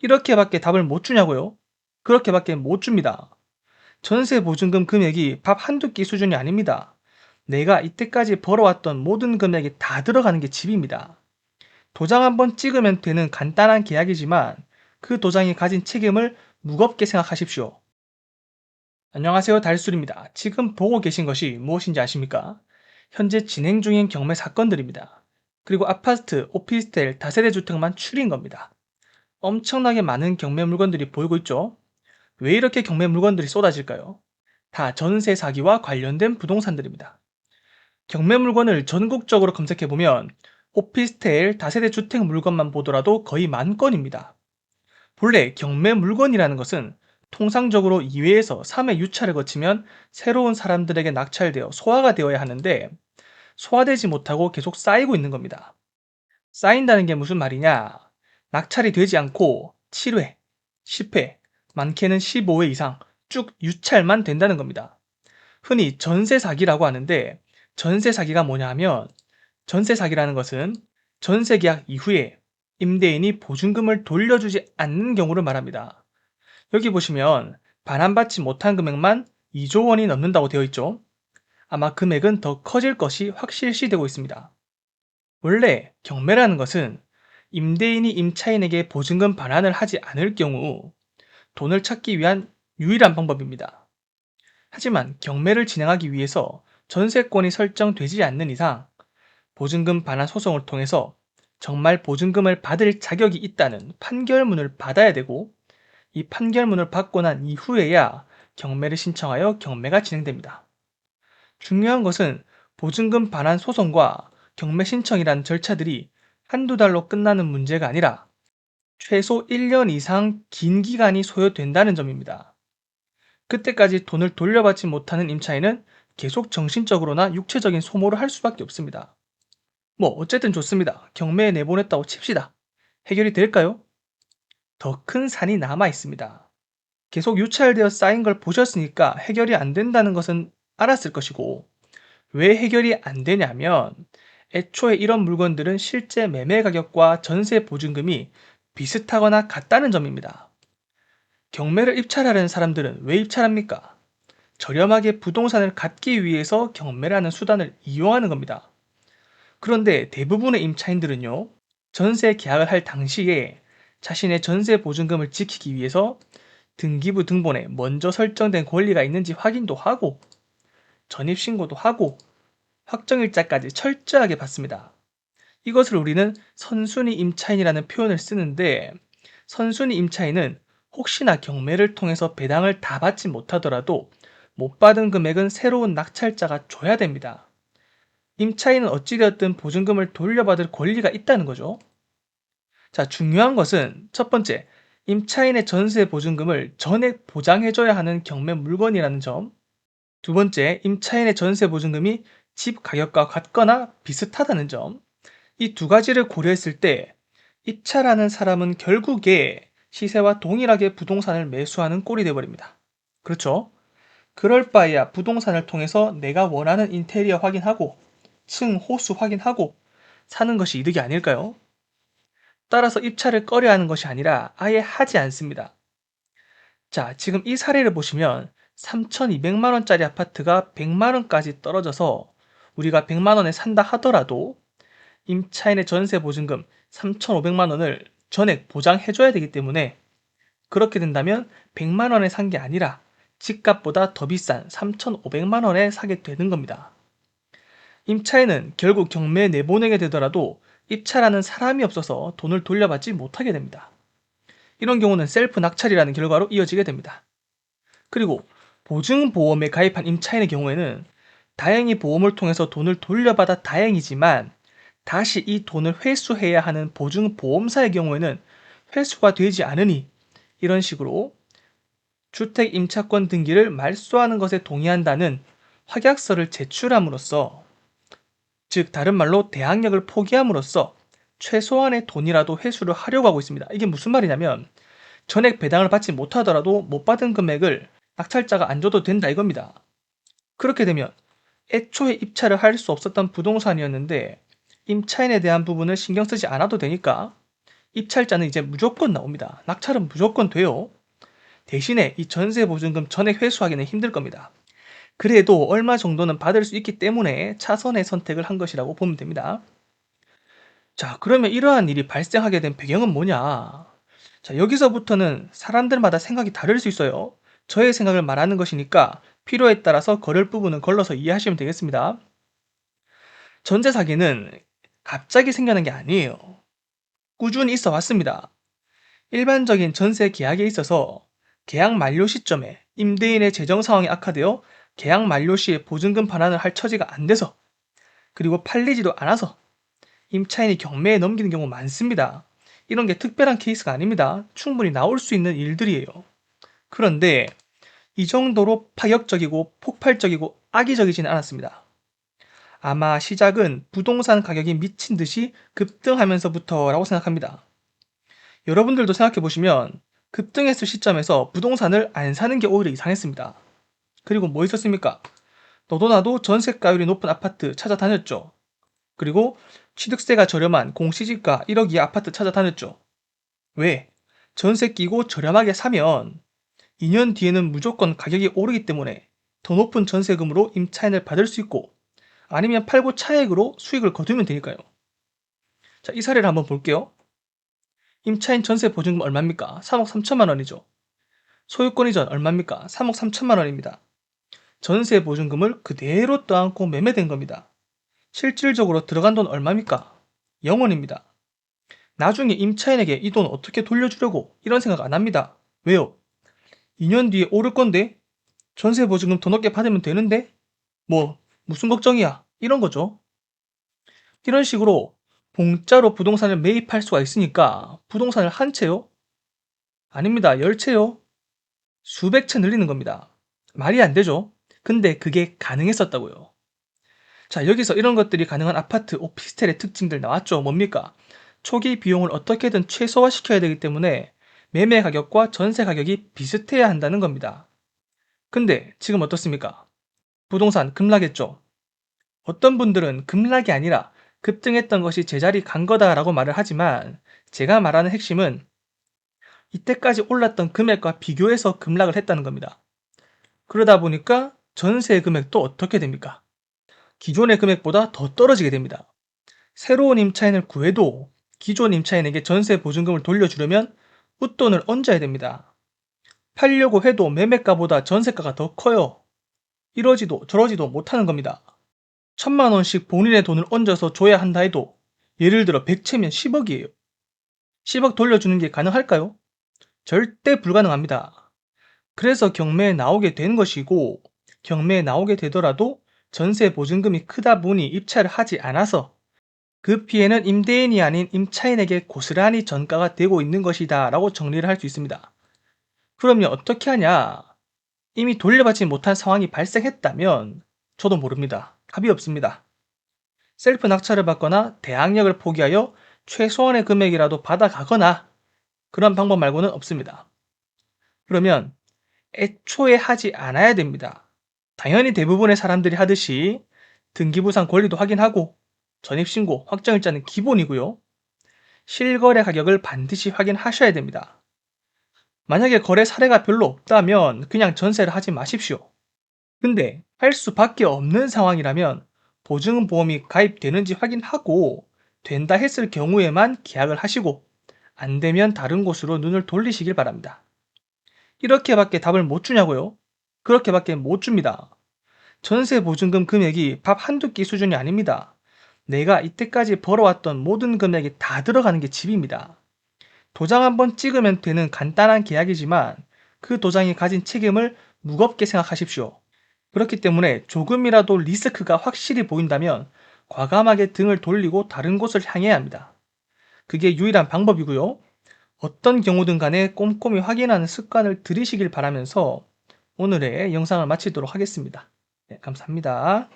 이렇게밖에 답을 못 주냐고요? 그렇게밖에 못 줍니다. 전세 보증금 금액이 밥 한두 끼 수준이 아닙니다. 내가 이때까지 벌어왔던 모든 금액이 다 들어가는 게 집입니다. 도장 한번 찍으면 되는 간단한 계약이지만 그 도장이 가진 책임을 무겁게 생각하십시오. 안녕하세요, 달술입니다. 지금 보고 계신 것이 무엇인지 아십니까? 현재 진행 중인 경매 사건들입니다. 그리고 아파트, 오피스텔, 다세대 주택만 추린 겁니다. 엄청나게 많은 경매 물건들이 보이고 있죠? 왜 이렇게 경매 물건들이 쏟아질까요? 다 전세 사기와 관련된 부동산들입니다. 경매 물건을 전국적으로 검색해보면 오피스텔, 다세대 주택 물건만 보더라도 거의 만 건입니다. 본래 경매 물건이라는 것은 통상적으로 2회에서 3회 유찰을 거치면 새로운 사람들에게 낙찰되어 소화가 되어야 하는데 소화되지 못하고 계속 쌓이고 있는 겁니다. 쌓인다는 게 무슨 말이냐? 낙찰이 되지 않고 7회, 10회, 많게는 15회 이상 쭉 유찰만 된다는 겁니다. 흔히 전세 사기라고 하는데 전세 사기가 뭐냐 하면 전세 사기라는 것은 전세 계약 이후에 임대인이 보증금을 돌려주지 않는 경우를 말합니다. 여기 보시면 반환받지 못한 금액만 2조 원이 넘는다고 되어 있죠. 아마 금액은 더 커질 것이 확실시되고 있습니다. 원래 경매라는 것은 임대인이 임차인에게 보증금 반환을 하지 않을 경우 돈을 찾기 위한 유일한 방법입니다. 하지만 경매를 진행하기 위해서 전세권이 설정되지 않는 이상 보증금 반환 소송을 통해서 정말 보증금을 받을 자격이 있다는 판결문을 받아야 되고 이 판결문을 받고 난 이후에야 경매를 신청하여 경매가 진행됩니다. 중요한 것은 보증금 반환 소송과 경매 신청이란 절차들이 한두 달로 끝나는 문제가 아니라 최소 1년 이상 긴 기간이 소요된다는 점입니다. 그때까지 돈을 돌려받지 못하는 임차인은 계속 정신적으로나 육체적인 소모를 할 수밖에 없습니다. 뭐 어쨌든 좋습니다. 경매에 내보냈다고 칩시다. 해결이 될까요? 더 큰 산이 남아 있습니다. 계속 유찰되어 쌓인 걸 보셨으니까 해결이 안 된다는 것은 알았을 것이고 왜 해결이 안 되냐면 애초에 이런 물건들은 실제 매매 가격과 전세 보증금이 비슷하거나 같다는 점입니다. 경매를 입찰하려는 사람들은 왜 입찰합니까? 저렴하게 부동산을 갖기 위해서 경매라는 수단을 이용하는 겁니다. 그런데 대부분의 임차인들은요, 전세 계약을 할 당시에 자신의 전세 보증금을 지키기 위해서 등기부 등본에 먼저 설정된 권리가 있는지 확인도 하고, 전입신고도 하고, 확정일자까지 철저하게 받습니다. 이것을 우리는 선순위 임차인이라는 표현을 쓰는데, 선순위 임차인은 혹시나 경매를 통해서 배당을 다 받지 못하더라도 못 받은 금액은 새로운 낙찰자가 줘야 됩니다. 임차인은 어찌되었든 보증금을 돌려받을 권리가 있다는 거죠. 자, 중요한 것은 첫 번째, 임차인의 전세 보증금을 전액 보장해줘야 하는 경매 물건이라는 점. 두 번째, 임차인의 전세 보증금이 집 가격과 같거나 비슷하다는 점. 이 두 가지를 고려했을 때 입찰하는 사람은 결국에 시세와 동일하게 부동산을 매수하는 꼴이 되어버립니다. 그렇죠? 그럴 바에야 부동산을 통해서 내가 원하는 인테리어 확인하고 층, 호수 확인하고 사는 것이 이득이 아닐까요? 따라서 입찰을 꺼려하는 것이 아니라 아예 하지 않습니다. 자, 지금 이 사례를 보시면 3,200만 원짜리 아파트가 100만 원까지 떨어져서 우리가 100만 원에 산다 하더라도 임차인의 전세 보증금 3,500만 원을 전액 보장해줘야 되기 때문에 그렇게 된다면 100만 원에 산 게 아니라 집값보다 더 비싼 3,500만 원에 사게 되는 겁니다. 임차인은 결국 경매에 내보내게 되더라도 입찰하는 사람이 없어서 돈을 돌려받지 못하게 됩니다. 이런 경우는 셀프 낙찰이라는 결과로 이어지게 됩니다. 그리고 보증보험에 가입한 임차인의 경우에는 다행히 보험을 통해서 돈을 돌려받아 다행이지만 다시 이 돈을 회수해야 하는 보증보험사의 경우에는 회수가 되지 않으니 이런 식으로 주택 임차권 등기를 말소하는 것에 동의한다는 확약서를 제출함으로써 즉 다른 말로 대항력을 포기함으로써 최소한의 돈이라도 회수를 하려고 하고 있습니다. 이게 무슨 말이냐면 전액 배당을 받지 못하더라도 못 받은 금액을 낙찰자가 안 줘도 된다 이겁니다. 그렇게 되면 애초에 입찰을 할 수 없었던 부동산이었는데 임차인에 대한 부분을 신경 쓰지 않아도 되니까 입찰자는 이제 무조건 나옵니다. 낙찰은 무조건 돼요. 대신에 이 전세보증금 전액 회수하기는 힘들 겁니다. 그래도 얼마 정도는 받을 수 있기 때문에 차선의 선택을 한 것이라고 보면 됩니다. 자, 그러면 이러한 일이 발생하게 된 배경은 뭐냐? 자, 여기서부터는 사람들마다 생각이 다를 수 있어요. 저의 생각을 말하는 것이니까 필요에 따라서 거를 부분은 걸러서 이해하시면 되겠습니다. 전세 사기는 갑자기 생겨난 게 아니에요. 꾸준히 있어 왔습니다. 일반적인 전세 계약에 있어서 계약 만료 시점에 임대인의 재정 상황이 악화되어 계약 만료 시에 보증금 반환을 할 처지가 안 돼서, 그리고 팔리지도 않아서 임차인이 경매에 넘기는 경우 많습니다. 이런 게 특별한 케이스가 아닙니다. 충분히 나올 수 있는 일들이에요. 그런데 이 정도로 파격적이고 폭발적이고 악의적이지는 않았습니다. 아마 시작은 부동산 가격이 미친 듯이 급등하면서부터라고 생각합니다. 여러분들도 생각해 보시면 급등했을 시점에서 부동산을 안 사는 게 오히려 이상했습니다. 그리고 뭐 있었습니까? 너도 나도 전세가율이 높은 아파트 찾아다녔죠. 그리고 취득세가 저렴한 공시지가 1억 이하 아파트 찾아다녔죠. 왜? 전세 끼고 저렴하게 사면 2년 뒤에는 무조건 가격이 오르기 때문에 더 높은 전세금으로 임차인을 받을 수 있고, 아니면 팔고 차액으로 수익을 거두면 되니까요. 자, 이 사례를 한번 볼게요. 임차인 전세 보증금 얼마입니까? 3억 3천만 원이죠. 소유권 이전 얼마입니까? 3억 3천만 원입니다. 전세 보증금을 그대로 떠안고 매매된 겁니다. 실질적으로 들어간 돈 얼마입니까? 0원입니다. 나중에 임차인에게 이 돈 어떻게 돌려주려고 이런 생각 안 합니다. 왜요? 2년 뒤에 오를 건데 전세 보증금 더 높게 받으면 되는데 뭐 무슨 걱정이야, 이런 거죠. 이런 식으로 공짜로 부동산을 매입할 수가 있으니까 부동산을 한 채요? 아닙니다. 10채요? 수백 채 늘리는 겁니다. 말이 안 되죠. 근데 그게 가능했었다고요. 자, 여기서 이런 것들이 가능한 아파트, 오피스텔의 특징들 나왔죠. 뭡니까? 초기 비용을 어떻게든 최소화시켜야 되기 때문에 매매 가격과 전세 가격이 비슷해야 한다는 겁니다. 근데 지금 어떻습니까? 부동산 급락했죠. 어떤 분들은 급락이 아니라 급등했던 것이 제자리 간 거다라고 말을 하지만, 제가 말하는 핵심은 이때까지 올랐던 금액과 비교해서 급락을 했다는 겁니다. 그러다 보니까 전세 금액도 어떻게 됩니까? 기존의 금액보다 더 떨어지게 됩니다. 새로운 임차인을 구해도 기존 임차인에게 전세 보증금을 돌려주려면 웃돈을 얹어야 됩니다. 팔려고 해도 매매가보다 전세가가 더 커요. 이러지도 저러지도 못하는 겁니다. 1,000만 원씩 본인의 돈을 얹어서 줘야 한다 해도 예를 들어 100채면 10억이에요. 10억 돌려주는 게 가능할까요? 절대 불가능합니다. 그래서 경매에 나오게 된 것이고, 경매에 나오게 되더라도 전세 보증금이 크다 보니 입찰을 하지 않아서 그 피해는 임대인이 아닌 임차인에게 고스란히 전가가 되고 있는 것이다 라고 정리를 할 수 있습니다. 그러면 어떻게 하냐? 이미 돌려받지 못한 상황이 발생했다면 저도 모릅니다. 답이 없습니다. 셀프 낙찰을 받거나 대항력을 포기하여 최소한의 금액이라도 받아가거나, 그런 방법 말고는 없습니다. 그러면 애초에 하지 않아야 됩니다. 당연히 대부분의 사람들이 하듯이 등기부상 권리도 확인하고 전입신고, 확정일자는 기본이고요. 실거래 가격을 반드시 확인하셔야 됩니다. 만약에 거래 사례가 별로 없다면 그냥 전세를 하지 마십시오. 근데 할 수밖에 없는 상황이라면 보증보험이 가입되는지 확인하고 된다 했을 경우에만 계약을 하시고, 안 되면 다른 곳으로 눈을 돌리시길 바랍니다. 이렇게밖에 답을 못 주냐고요? 그렇게밖에 못 줍니다. 전세 보증금 금액이 밥 한두 끼 수준이 아닙니다. 내가 이때까지 벌어왔던 모든 금액이 다 들어가는 게 집입니다. 도장 한번 찍으면 되는 간단한 계약이지만 그 도장이 가진 책임을 무겁게 생각하십시오. 그렇기 때문에 조금이라도 리스크가 확실히 보인다면 과감하게 등을 돌리고 다른 곳을 향해야 합니다. 그게 유일한 방법이고요. 어떤 경우든 간에 꼼꼼히 확인하는 습관을 들이시길 바라면서 오늘의 영상을 마치도록 하겠습니다. 네, 감사합니다.